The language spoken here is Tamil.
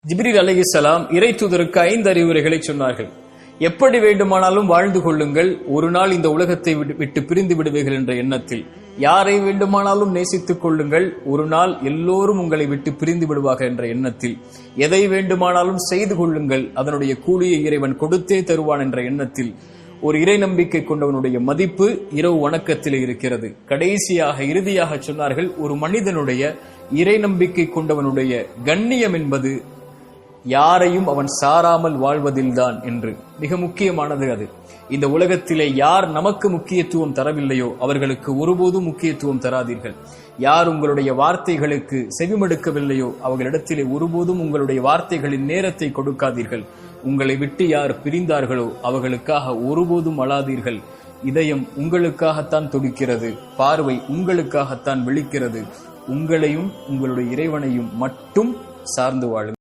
ஜிப்ரீல் அலைஹிஸ்ஸலாம் இறை தூதருக்கு 5 அறிவுரைகளை சொன்னார்கள். எப்படி வேண்டுமானாலும் வாழ்ந்து கொள்ளுங்கள், ஒரு நாள் இந்த உலகத்தை விட்டு பிரிந்து விடுவீர்கள் என்ற எண்ணத்தில். யாரை வேண்டுமானாலும் நேசித்துக் கொள்ளுங்கள், ஒரு நாள் எல்லோரும் உங்களை விட்டு பிரிந்து விடுவார்கள் என்ற எண்ணத்தில். எதை வேண்டுமானாலும் செய்து கொள்ளுங்கள், அதனுடைய கூலியை இறைவன் கொடுத்தே தருவான் என்ற எண்ணத்தில். ஒரு இறை நம்பிக்கை கொண்டவனுடைய மதிப்பு இரவு வணக்கத்திலே இருக்கிறது. கடைசியாக இறுதியாக சொன்னார்கள், ஒரு மனிதனுடைய இறை நம்பிக்கை கொண்டவனுடைய கண்ணியம் என்பது யாரையும் அவன் சாராமல் வாழ்வதில்தான் என்று. மிக முக்கியமானது அது. இந்த உலகத்திலே யார் நமக்கு முக்கியத்துவம் தரவில்லையோ அவர்களுக்கு ஒருபோதும் முக்கியத்துவம் தராதீர்கள். யார் உங்களுடைய வார்த்தைகளுக்கு செவிமடுக்கவில்லையோ அவர்களிடத்திலே ஒருபோதும் உங்களுடைய வார்த்தைகளின் நேரத்தை கொடுக்காதீர்கள். உங்களை விட்டு யார் பிரிந்தார்களோ அவர்களுக்காக ஒருபோதும் அழாதீர்கள். இதயம் உங்களுக்காகத்தான் துடிக்கிறது, பார்வை உங்களுக்காகத்தான் விழிக்கிறது. உங்களையும் உங்களுடைய இறைவனையும் மட்டும் சார்ந்து வாழுங்கள்.